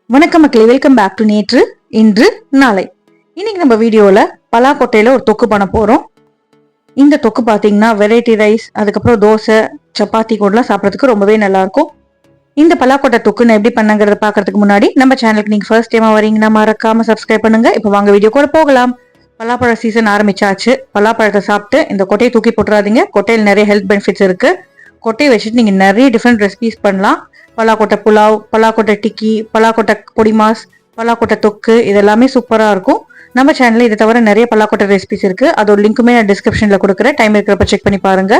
வணக்கம் மக்களே, welcome back to நேற்று இன்று நாளை. இன்னைக்கு நம்ம வீடியோல பலாக்கொட்டையில ஒரு தொக்கு பண்ண போறோம். இந்த தொக்கு பாத்தீங்கன்னா வெரைட்டி ரைஸ், அதுக்கப்புறம் தோசை, சப்பாத்தி கூடலாம் சாப்பிட்றதுக்கு ரொம்பவே நல்லா இருக்கும். இந்த பலாக்கொட்டை தொக்கு நான் எப்படி பண்ணங்கிறத பாக்குறதுக்கு முன்னாடி நம்ம சேனலுக்கு நீங்க ஃபர்ஸ்ட் டைமா வரீங்கன்னா மறக்காம சப்ஸ்கிரைப் பண்ணுங்க. இப்போ வாங்க வீடியோ கூட போகலாம். பலாப்பழ சீசன் ஆரம்பிச்சாச்சு. பலாப்பழத்தை சாப்பிட்டு இந்த கொட்டையை தூக்கி போட்டுறாதீங்க. கொட்டையில் நிறைய ஹெல்த் பெனிஃபிட்ஸ் இருக்கு. கொட்டையை வச்சுட்டு நீங்க நிறைய டிஃப்ரெண்ட் ரெசிபிஸ் பண்ணலாம். பலாக்கொட்டை புலாவ், பலாக்கொட்டை டிக்கி, பலாக்கொட்டை பொடி மாஸ், பலாக்கொட்டை தொக்கு, இதெல்லாமே சூப்பரா இருக்கும். நம்ம சேனல்ல இதை தவிர நிறைய பலாக்கொட்டை ரெசிபிஸ் இருக்கு. அதோட லிங்க்குமே நான் டிஸ்கிரிப்ஷன்ல கொடுக்குறேன். டைம் இருக்கிறப்ப செக் பண்ணி பாருங்க.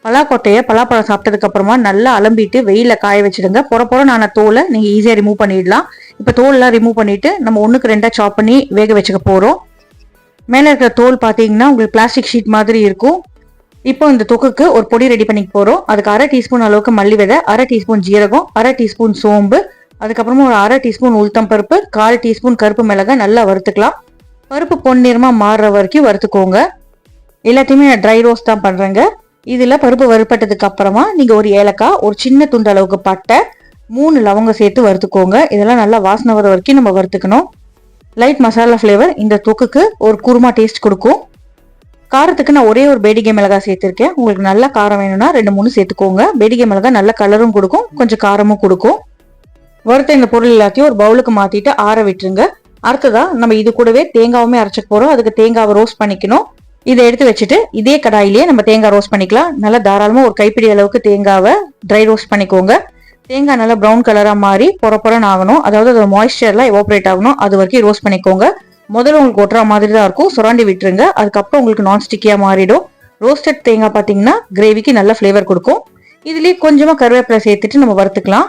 பலாக்கொட்டையை பலாப்பழம் சாப்பிட்டதுக்கு அப்புறமா நல்லா அலம்பிட்டு வெயில காய வச்சிடுங்க. பொற தோலை நீங்க ஈஸியா ரிமூவ் பண்ணிடலாம். இப்ப தோல்லாம் ரிமூவ் பண்ணிட்டு நம்ம 1க்கு 2 சாப் பண்ணி வேக வச்சுக்க போறோம். மேல இருக்கிற தோல் பாத்தீங்கன்னா உங்களுக்கு பிளாஸ்டிக் ஷீட் மாதிரி இருக்கும். இப்போ இந்த தொக்குக்கு ஒரு பொடி ரெடி பண்ணிக்க போறோம். அதுக்கு 1/2 டீஸ்பூன் அளவுக்கு மல்லி விதை, 1/2 டீஸ்பூன் ஜீரகம், 1/2 டீஸ்பூன் சோம்பு, அதுக்கப்புறமா ஒரு 1/2 டீஸ்பூன் உளுத்தம் பருப்பு, 1/4 டீஸ்பூன் கருப்பு மிளகாய் நல்லா வறுத்துக்கலாம். பருப்பு பொன்னிறமா மாறுற வரைக்கும் வறுத்துக்கோங்க. எல்லாத்தையுமே நான் ட்ரை ரோஸ்ட் தான் பண்றேங்க. இதுல பருப்பு வறுப்பட்டதுக்கு அப்புறமா நீங்க ஒரு ஏலக்காய், ஒரு சின்ன துண்டு அளவுக்கு பட்டை, 3 லவங்கம் சேர்த்து வறுத்துக்கோங்க. இதெல்லாம் நல்லா வாசனை வர வரைக்கும் நம்ம வறுத்துக்கணும். லைட் மசாலா ஃபிளேவர் இந்த தொக்குக்கு ஒரு குருமா டேஸ்ட் கொடுக்கும். காரத்துக்கு நான் ஒரே ஒரு பேடிகை மிளகாய் சேர்த்திருக்கேன். உங்களுக்கு நல்ல காரம் வேணும்னா 2-3 சேர்த்துக்கோங்க. பேடிகை மிளகாய் நல்ல கலரும் கொடுக்கும், கொஞ்சம் காரமும் கொடுக்கும். வறுத்த இந்த பொருள் எல்லாத்தையும் ஒரு பவுலுக்கு மாத்திட்டு ஆற விட்டுருங்க. அடுத்ததா நம்ம இது கூடவே தேங்காவுமே அரைச்சிக்க போறோம். அதுக்கு தேங்காவை ரோஸ்ட் பண்ணிக்கணும். இதை எடுத்து வச்சுட்டு இதே கடாயிலேயே நம்ம தேங்காய் ரோஸ்ட் பண்ணிக்கலாம். நல்லா தாராளமா ஒரு கைப்பிடி அளவுக்கு தேங்காவை ட்ரை ரோஸ்ட் பண்ணிக்கோங்க. தேங்காய் நல்லா ப்ரௌன் கலரா மாறி பொறப்பொறன்னு ஆகணும். அதாவது அதோட மாய்ஸ்சர்லாம் எவாபரேட் ஆகணும். அது வரைக்கும் ரோஸ்ட் பண்ணிக்கோங்க. முதல்ல உங்களுக்கு ஒட்டுற மாதிரி தான் இருக்கும். சுரண்டி விட்டுருங்க. அதுக்கப்புறம் உங்களுக்கு நான் ஸ்டிக்கியா மாறிடும். ரோஸ்டட் தேங்காய் பார்த்தீங்கன்னா கிரேவிக்கு நல்ல ஃபிளேவர் கொடுக்கும். இதுலேயே கொஞ்சமா கருவேப்பிலை சேர்த்துட்டு நம்ம வறுத்துக்கலாம்.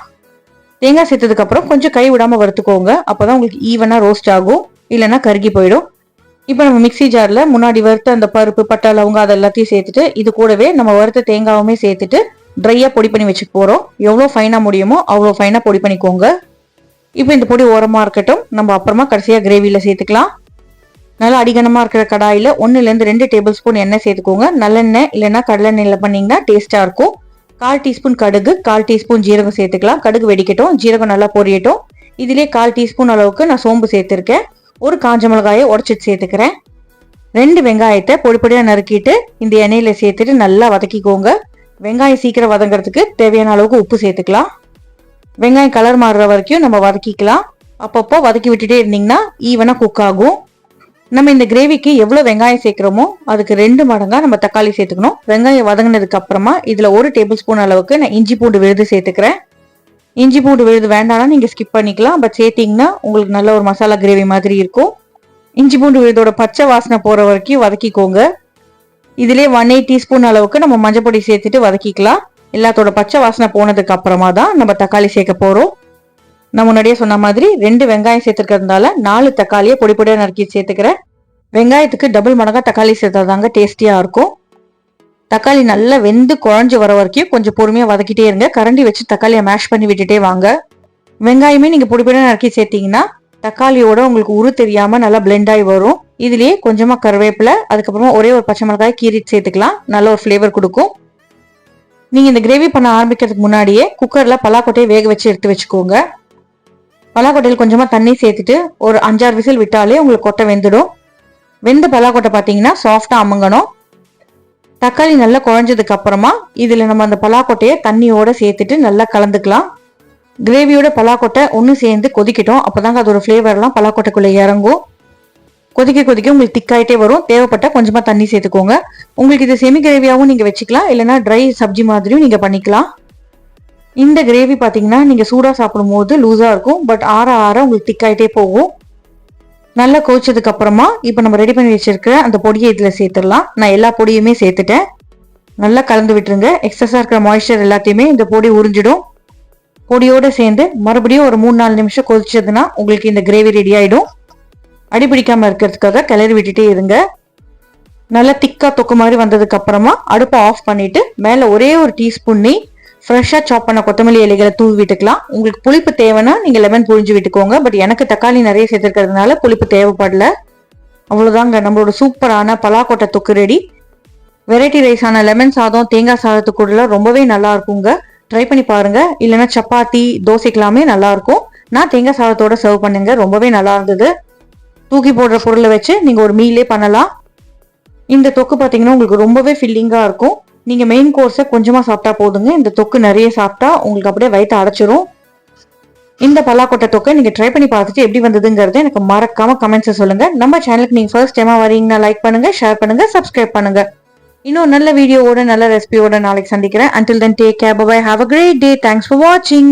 தேங்காய் சேர்த்ததுக்கு அப்புறம் கொஞ்சம் கை விடாம வறுத்துக்கோங்க. அப்பதான் உங்களுக்கு ஈவனா ரோஸ்ட் ஆகும், இல்லைன்னா கருகி போயிடும். இப்போ நம்ம மிக்சி ஜார்ல முன்னாடி வறுத்த அந்த பருப்பு, பட்டை, லவங்கம் அது எல்லாத்தையும் சேர்த்துட்டு இது கூடவே நம்ம வறுத்த தேங்காவுமே சேர்த்துட்டு ட்ரையா பொடி பண்ணி வச்சுக்க போறோம். எவ்வளோ ஃபைனா முடியுமோ அவ்வளோ ஃபைனா பொடி பண்ணிக்கோங்க. இப்போ இந்த பொடி ஓரமா இருக்கட்டும். நம்ம அப்புறமா கடைசியா கிரேவியில சேர்த்துக்கலாம். நல்லா அடிகனமா இருக்கிற கடாயில 1லேருந்து 2 டேபிள் ஸ்பூன் எண்ணெய் சேர்த்துக்கோங்க. நல்லெண்ணெய் இல்லைன்னா கடலெண்ணெயில பண்ணீங்கன்னா டேஸ்டா இருக்கும். 1/4 டீஸ்பூன் கடுகு, 1/4 டீஸ்பூன் ஜீரகம் சேர்த்துக்கலாம். கடுகு வெடிக்கட்டும், ஜீரகம் நல்லா பொரியட்டும். இதுலேயே 1/4 டீஸ்பூன் அளவுக்கு நான் சோம்பு சேர்த்திருக்கேன். ஒரு காஞ்ச மிளகாயை உடச்சிட்டு சேர்த்துக்கிறேன். 2 வெங்காயத்தை பொடி பொடியா நறுக்கிட்டு இந்த எண்ணெயில சேர்த்துட்டு நல்லா வதக்கிக்கோங்க. வெங்காயம் சீக்கிரம் வதங்கிறதுக்கு தேவையான அளவுக்கு உப்பு சேர்த்துக்கலாம். வெங்காயம் கலர் மாறுற வரைக்கும் நம்ம வதக்கிக்கலாம். அப்பப்போ வதக்கி விட்டுட்டே இருந்தீங்கன்னா ஈவனா குக் ஆகும். நம்ம இந்த கிரேவிக்கு எவ்வளவு வெங்காயம் சேர்க்கிறோமோ அதுக்கு 2 மடங்கா நம்ம தக்காளி சேர்த்துக்கணும். வெங்காயம் வதங்கினதுக்கு அப்புறமா இதுல 1 டேபிள் ஸ்பூன் அளவுக்கு நான் இஞ்சி பூண்டு விழுது சேர்த்துக்கிறேன். இஞ்சி பூண்டு விழுது வேண்டாம்னா நீங்க ஸ்கிப் பண்ணிக்கலாம். பட் சேர்த்தீங்கன்னா உங்களுக்கு நல்ல ஒரு மசாலா கிரேவி மாதிரி இருக்கும். இஞ்சி பூண்டு விழுதோட பச்சை வாசனை போற வரைக்கும் வதக்கிக்கோங்க. இதுலயே 1/8 டீஸ்பூன் அளவுக்கு நம்ம மஞ்சள் பொடி சேர்த்துட்டு வதக்கிக்கலாம். எல்லாத்தோட பச்சை வாசனை போனதுக்கு அப்புறமா தான் நம்ம தக்காளி சேர்க்க போறோம். நான் முன்னாடியே சொன்ன மாதிரி 2 வெங்காயம் சேர்த்துக்கிறதுனால 4 தக்காளியை பொடி பொடியா நறுக்கி சேர்த்துக்கிறேன். வெங்காயத்துக்கு டபுள் மடங்கா தக்காளி சேர்த்தாதாங்க டேஸ்டியா இருக்கும். தக்காளி நல்லா வெந்து குழஞ்சு வர வரைக்கும் கொஞ்சம் பொறுமையா வதக்கிட்டே இருங்க. கரண்டி வச்சு தக்காளியை மேஷ் பண்ணி விட்டுட்டே வாங்க. வெங்காயமே நீங்க பொடி பொடியா நறுக்கி சேர்த்தீங்கன்னா தக்காளியோட உங்களுக்கு உரு தெரியாம நல்லா பிளெண்ட் ஆகி வரும். இதுலயே கொஞ்சமா கருவேப்பிலை, அதுக்கப்புறமா ஒரே ஒரு பச்சை மிளகாய் கீரிட்டு சேர்த்துக்கலாம். நல்ல ஒரு ஃபிளேவர் கொடுக்கும். நீங்க இந்த கிரேவி பண்ண ஆரம்பிக்கிறதுக்கு முன்னாடியே குக்கர்ல பலாக்கொட்டையை வேக வச்சு எடுத்து வச்சுக்கோங்க. பலாக்கொட்டையில் கொஞ்சமா தண்ணி சேர்த்துட்டு ஒரு 5-6 விசில் விட்டாலே உங்களுக்கு கொட்டை வெந்துடும். வெந்த பலாக்கொட்டை பார்த்தீங்கன்னா சாஃப்டா அமுங்கணும். தக்காளி நல்லா குழஞ்சதுக்கு அப்புறமா இதுல நம்ம அந்த பலாக்கொட்டையை தண்ணியோட சேர்த்துட்டு நல்லா கலந்துக்கலாம். கிரேவியோட பலாக்கொட்டை ஒன்று சேர்ந்து கொதிக்கட்டும். அப்பதாங்க அதோட ஃபிளேவர்லாம் பலாக்கொட்டைக்குள்ள இறங்கும். கொதிக்க கொதிக்க உங்களுக்கு திக்காயிட்டே வரும். தேவைப்பட்ட கொஞ்சமா தண்ணி சேர்த்துக்கோங்க. உங்களுக்கு இது செமி கிரேவியாவும் நீங்க வச்சுக்கலாம், இல்லைன்னா ட்ரை சப்ஜி மாதிரியும் நீங்க பண்ணிக்கலாம். இந்த கிரேவி பாத்தீங்கன்னா நீங்க சூடா சாப்பிடும் போது லூஸா இருக்கும். பட் ஆற ஆற உங்களுக்கு திக்காயிட்டே போகும். நல்லா கொதிச்சதுக்கு அப்புறமா இப்ப நம்ம ரெடி பண்ணி வச்சிருக்கிற அந்த பொடியை இதுல சேர்த்துடலாம். நான் எல்லா பொடியுமே சேர்த்துட்டேன். நல்லா கலந்து விட்டுருங்க. எக்ஸஸா இருக்கிற மாய்ஸ்சர் எல்லாத்தையுமே இந்த பொடி உறிஞ்சிடும். பொடியோட சேர்ந்து மறுபடியும் ஒரு 3-4 நிமிஷம் கொதிச்சதுன்னா உங்களுக்கு இந்த கிரேவி ரெடி ஆயிடும். அடிபிடிக்காம இருக்கிறதுக்காக கிளறி விட்டுட்டே இருங்க. நல்லா திக்கா தொக்கு மாதிரி வந்ததுக்கு அப்புறமா அடுப்பை ஆஃப் பண்ணிட்டு மேல ஒரே ஒரு டீஸ்பூன் நெய், ஃப்ரெஷ்ஷா சாப் பண்ண கொத்தமல்லி இலைகளை தூவி விட்டுக்கலாம். உங்களுக்கு புளிப்பு தேவைன்னா நீங்க லெமன் புழிஞ்சு விட்டுக்கோங்க. பட் எனக்கு தக்காளி நிறைய சேர்த்துக்கிறதுனால புளிப்பு தேவைப்படல. அவ்வளவுதாங்க, நம்மளோட சூப்பரான பலாக்கொட்டை தொக்கு ரெடி. வெரைட்டி ரைஸான லெமன் சாதம், தேங்காய் சாதத்துக்கு கூட ரொம்பவே நல்லா இருக்குங்க. ட்ரை பண்ணி பாருங்க. இல்லைன்னா சப்பாத்தி, தோசைக்கெல்லாமே நல்லா இருக்கும். நான் தேங்காய் சாதத்தோட சர்வ் பண்ணுங்க. ரொம்பவே நல்லா இருந்தது. தூக்கி போடுற பொருளை வச்சு நீங்க ஒரு மீலே பண்ணலாம். இந்த தொக்கு பார்த்தீங்கன்னா உங்களுக்கு ரொம்பவே ஃபில்லிங்கா இருக்கும். நீங்க மெயின் கோர்ஸை கொஞ்சமா சாப்பிட்டா போதுங்க. இந்த தொக்கு நிறைய சாப்பிட்டா உங்களுக்கு அப்படியே வயிற்று அடைச்சிரும். இந்த பலாக்கொட்டை தொக்கை நீங்க ட்ரை பண்ணி பார்த்துட்டு எப்படி வந்ததுங்கிறத எனக்கு மறக்காம கமெண்ட்ஸை சொல்லுங்க. நம்ம சேனலுக்கு நீங்க ஃபர்ஸ்ட் டைமா வரீங்கன்னா லைக் பண்ணுங்க, ஷேர் பண்ணுங்க, சப்ஸ்கிரைப் பண்ணுங்க. இன்னும் நல்ல வீடியோவோட நல்ல ரெசிபியோட நாளைக்கு சந்திக்கிறேன். Until then, take care. Bye bye. Have a great day. Thanks for watching.